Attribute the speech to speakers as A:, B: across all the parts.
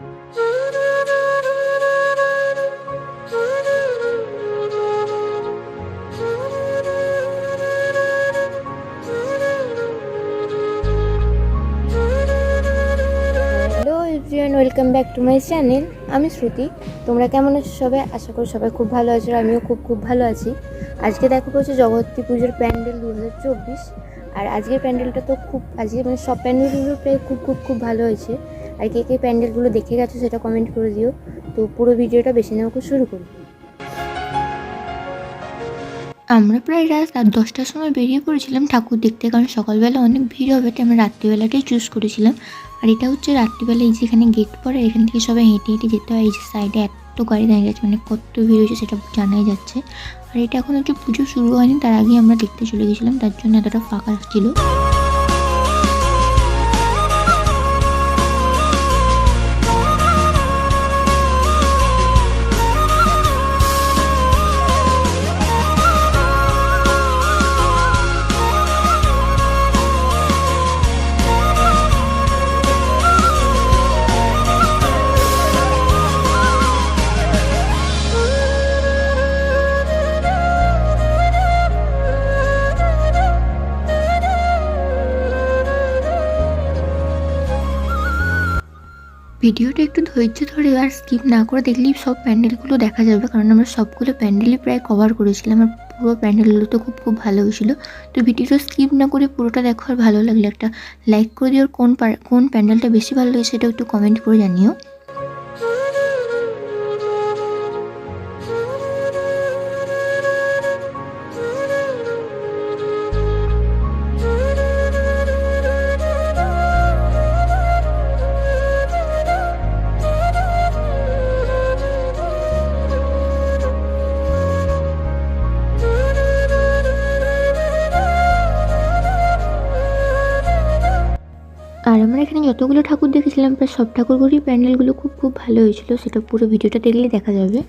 A: Hello everyone, welcome back to my channel. আমি শ্রুতি। তোমরা কেমন আছো সবাই? আশা করি সবাই খুব ভালো আছো, আমিও খুব ভালো আছি। আজকে দেখো হচ্ছে জগদ্ধাত্রী পুজোর প্যান্ডেল 2024। আর আজকের প্যান্ডেলটা তো আজকে মানে সব প্যান্ডেলগুলো প্রায় খুব ভালো হয়েছে। আর কে প্যান্ডেলগুলো দেখে গেছো সেটা কমেন্ট করে দিও। তো পুরো ভিডিওটা বেশি না শুরু করি। আমরা প্রায় রাত 10টার সময় বেরিয়ে পড়েছিলাম ঠাকুর দেখতে, কারণ সকালবেলা অনেক ভিড় হবে, তাই আমরা রাত্রিবেলাটাই চুজ করেছিলাম। আর এটা হচ্ছে রাত্রিবেলা, এই যে এখানে গেট পরে, এখান থেকে সবাই হেঁটে যেতে হয়। এই যে সাইডে এত গাড়ি দাঁড়িয়ে গেছে, মানে কত ভিড় হয়েছে সেটা জানাই যাচ্ছে। আর এটা এখন হচ্ছে পুজো শুরু হয়নি, তার আগেই আমরা দেখতে চলে গেছিলাম, তার জন্য এতটা ফাঁকা ছিল। ভিডিওটা একটু ধৈর্য ধরে আর স্কিপ না করে দেখলেই সব প্যান্ডেলগুলো দেখা যাবে, কারণ আমরা সবগুলো প্যান্ডেলই প্রায় কভার করেছিলাম। আর পুরো প্যান্ডেলগুলো তো খুব ভালো হয়েছিল। তো ভিডিওটা স্কিপ না করে পুরোটা দেখো, আর ভালো লাগলে একটা লাইক করে দিও। আর কোন প্যান্ডেলটা বেশি ভালো লাগে সেটাও একটু কমেন্ট করে জানিও। আর আমরা এখানে যতগুলো ঠাকুর দেখেছিলাম প্রায় সব ঠাকুরগুলোরই প্যান্ডেলগুলো খুব ভালো হয়েছিল, সেটা পুরো ভিডিওটা দেখলেই দেখা যাবে।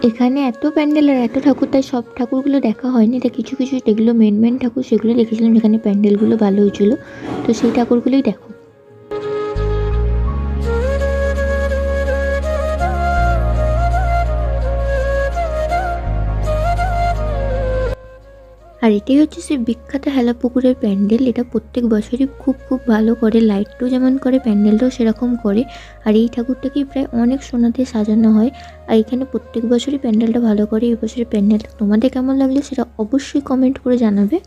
A: এখানে এত প্যান্ডেল আর এত ঠাকুর, তাই সব ঠাকুরগুলো দেখা হয়নি। তাই কিছু যেগুলো মেন ঠাকুর সেগুলো দেখেছিলাম, যেখানে প্যান্ডেলগুলো ভালো হয়েছিল। তো সেই ঠাকুরগুলোই দেখো। আর এটাই হচ্ছে সেই বিখ্যাত হেলা পুকুরের প্যান্ডেল। এটা প্রত্যেক বছরই খুব ভালো করে, লাইটটাও যেমন করে প্যান্ডেলটাও সেরকম করে। আর এই ঠাকুরটাকেই প্রায় অনেক সোনা দিয়ে সাজানো হয়। আর এখানে প্রত্যেক বছরই প্যান্ডেলটা ভালো করে। এই বছরের প্যান্ডেল তোমাদের কেমন লাগলে সেটা অবশ্যই কমেন্ট করে জানাবে।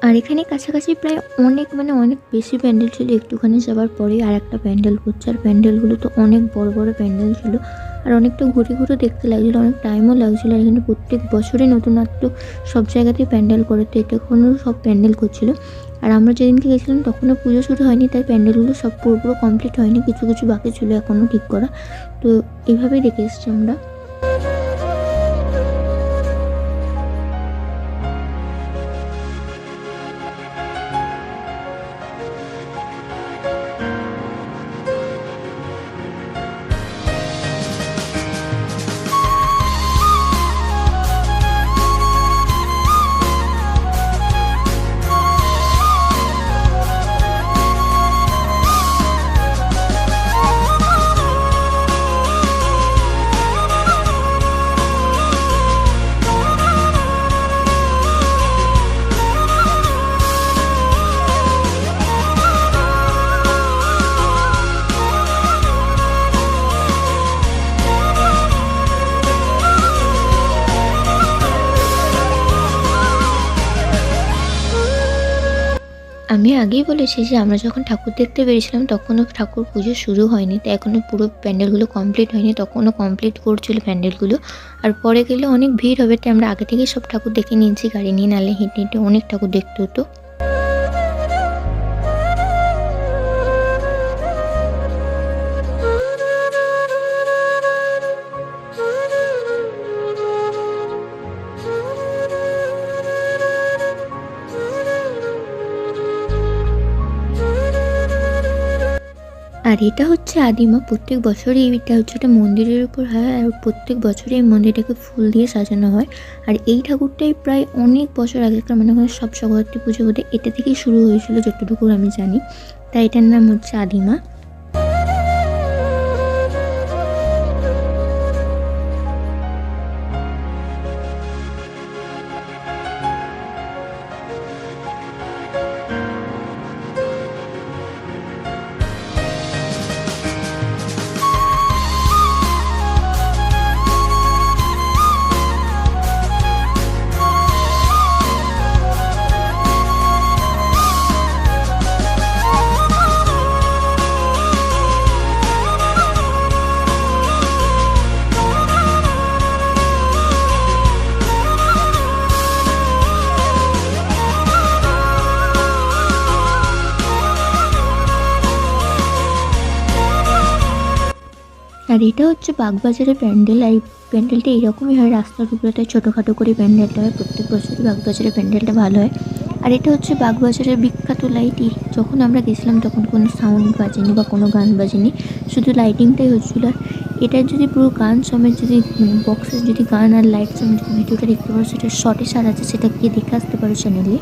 A: আর এখানে কাছাকাছি প্রায় অনেক বেশি প্যান্ডেল ছিল। একটুখানি যাবার পরেই আর একটা প্যান্ডেল করছে, আর প্যান্ডেলগুলো তো অনেক বড় বড় প্যান্ডেল ছিল, আর অনেকটা ঘুরে ঘুরে দেখতে লাগছিলো, অনেক টাইমও লাগছিলো। আর এখানে প্রত্যেক বছরই নতুনত্ব সব জায়গাতেই প্যান্ডেল করে, তো এটা এখনও সব প্যান্ডেল করছিল। আর আমরা যেদিনকে গেছিলাম তখনও পুজো শুরু হয়নি, তাই প্যান্ডেলগুলো সব পুরোপুরো কমপ্লিট হয়নি, কিছু কিছু বাকি ছিল এখনও ঠিক করা। তো এইভাবেই দেখে এসেছি আমরা। আমি আগেই বলেছি যে আমরা যখন ঠাকুর দেখতে বেরিয়েছিলাম তখনও ঠাকুর পুজো শুরু হয়নি, তাই এখনও পুরো প্যান্ডেলগুলো কমপ্লিট হয়নি, তখনও কমপ্লিট করছিল প্যান্ডেলগুলো। আর পরে গেলে অনেক ভিড় হবে, তাই আমরা আগে থেকেই সব ঠাকুর দেখে নিয়েছি গাড়ি নিয়ে, নাহলে হেঁটে হেঁটে অনেক ঠাকুর দেখতে হতো। আর এটা হচ্ছে আদিমা। প্রত্যেক বছরই এটা হচ্ছে একটা মন্দিরের উপর হয়, আর প্রত্যেক বছরই এই মন্দিরটাকে ফুল দিয়ে সাজানো হয়। আর এই ঠাকুরটাই প্রায় অনেক বছর আগেকার, মানে সব জগদ্ধাত্রী পুজো বোধহয় এটা থেকেই শুরু হয়েছিল যতটুকু আমি জানি, তাই এটার নাম হচ্ছে আদিমা। আর এটা হচ্ছে বাগবাজারের প্যান্ডেল। আর এই প্যান্ডেলটা এইরকমই হয়, রাস্তার উপরে, তাই ছোটোখাটো করে প্যান্ডেলটা হয়। প্রত্যেক বছরই বাগবাজারের প্যান্ডেলটা ভালো হয়। আর এটা হচ্ছে বাগবাজারের বিখ্যাত লাইট। যখন আমরা গেছিলাম তখন কোনো সাউন্ড বাজেনি বা কোনো গান বাজেনি, শুধু লাইটিংটাই হচ্ছিল। আর এটার যদি পুরো গান সমেত যদি বক্সের যদি গান আর লাইট সমেত যদি ভিডিওটা দেখতে পারো, সেটা শর্টে সারা আছে, সেটা গিয়ে দেখে আসতে পারো চ্যানেলে।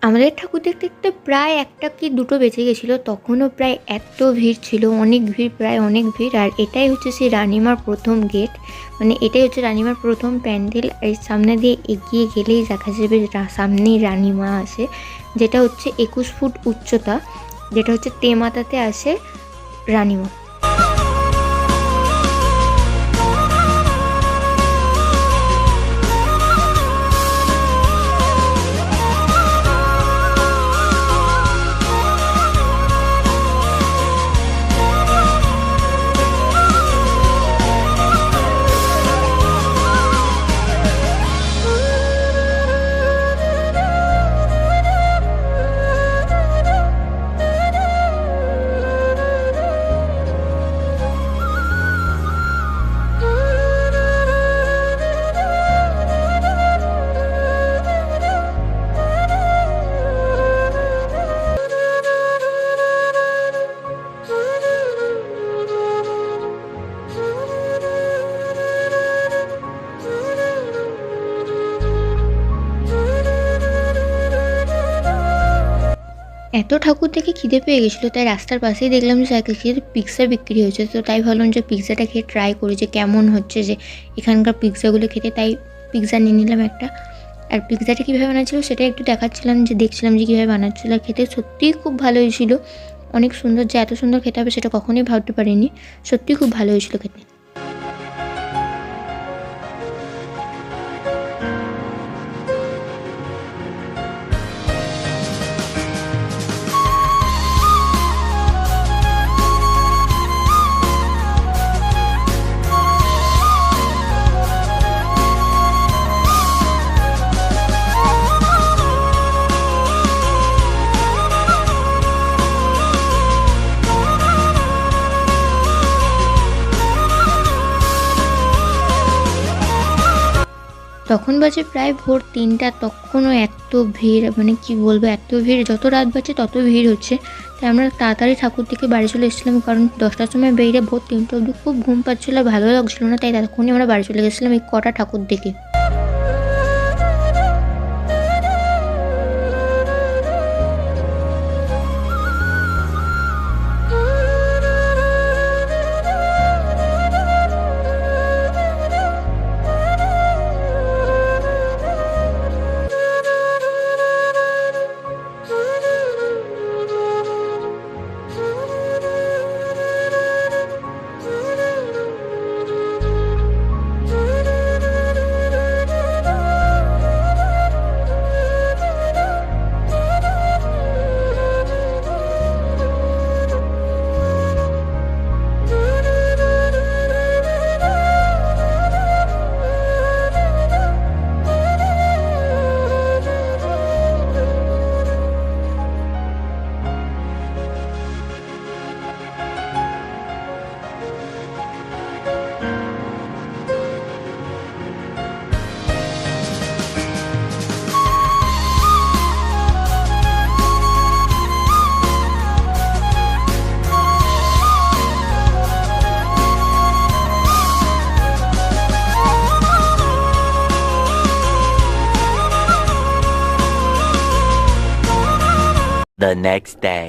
A: আমাদের ঠাকুর দেখতে দেখতে প্রায় 1টা কি 2টো বেজে গেছিলো, তখনও প্রায় এত ভিড় ছিল, অনেক ভিড়, প্রায় অনেক ভিড়। আর এটাই হচ্ছে সেই রানিমার প্রথম গেট, মানে এটাই হচ্ছে রানিমার প্রথম প্যান্ডেল। এই সামনে দিয়ে এগিয়ে গেলেই দেখা যাবে সামনেই রানিমা আসে, যেটা হচ্ছে 21 ফুট উচ্চতা, যেটা হচ্ছে তেমাতাতে আসে রানিমা। এত ঠাকুর দেখে খিদে পেয়ে গেছিলো, তাই রাস্তার পাশেই দেখলাম যে সাইকেল খেয়ে পিৎজা বিক্রি হয়েছে। তো তাই ভাবলাম যে পিৎজাটা খেয়ে ট্রাই করি যে কেমন হচ্ছে যে এখানকার পিৎজাগুলো খেতে। তাই পিৎজা নিয়ে নিলাম একটা। আর পিৎজাটা কীভাবে বানাচ্ছিলো সেটা একটু দেখাচ্ছিলাম, যে দেখছিলাম যে কীভাবে বানাচ্ছিলো। আর খেতে সত্যিই খুব ভালো হয়েছিল, অনেক সুন্দর। যে এত সুন্দর খেতে হবে সেটা কখনোই ভাবতে পারিনি। সত্যিই খুব ভালো হয়েছিল খেতে। তখন বাজে প্রায় ভোর 3টা, তখনও এত ভিড়, মানে কি বলবো, এত ভিড়। যত রাত বাজছে তত ভিড় হচ্ছে। তাই আমরা তাড়াতাড়ি ঠাকুর থেকে বাড়ি চলে এসেছিলাম, কারণ 10টার সময় বেরিয়ে ভোর 3টা অবধি খুব ঘুম পাচ্ছিলো, ভালো লাগছিলো না। তাই তখনই আমরা বাড়ি চলে গেছিলাম এই কটা ঠাকুর দেখে।
B: The next day.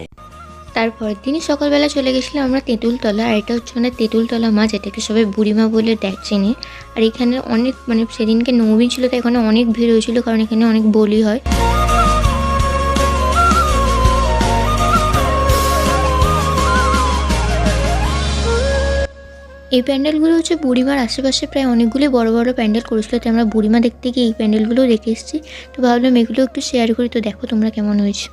A: তারপরের দিনই সকালবেলা চলে গেছিলাম আমরা তেঁতুলতলা। আর এটা হচ্ছে আমাদের তেঁতুলতলা মা, যেটাকে সবাই বুড়িমা বলে চেনে। আর এখানে অনেক, মানে সেদিনকে নবমী ছিল, তাই এখানে অনেক ভিড় হয়েছিল, কারণ এখানে অনেক বলি হয়। এই প্যান্ডেলগুলো হচ্ছে বুড়িমার আশেপাশে প্রায় অনেকগুলি বড় বড় প্যান্ডেল করেছিল, তাই আমরা বুড়িমা দেখতে গিয়ে এই প্যান্ডেলগুলোও দেখে এসেছি। তো ভাবলাম এগুলো একটু শেয়ার করি। তো দেখো তোমরা কেমন হয়েছে।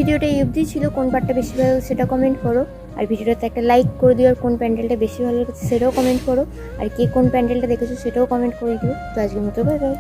A: ভিডিওটা এই অবধি ছিল, কোন পার্টটা বেশি ভালো লাগছে সেটা কমেন্ট করো। আর ভিডিওটাতে একটা লাইক করে দিও, আর কোন প্যান্ডেলটা বেশি ভালো লেগেছে সেটাও কমেন্ট করো। আর কে কোন প্যান্ডেলটা দেখেছো সেটাও কমেন্ট করে দিও। তো আজকের মতো বাই বাই।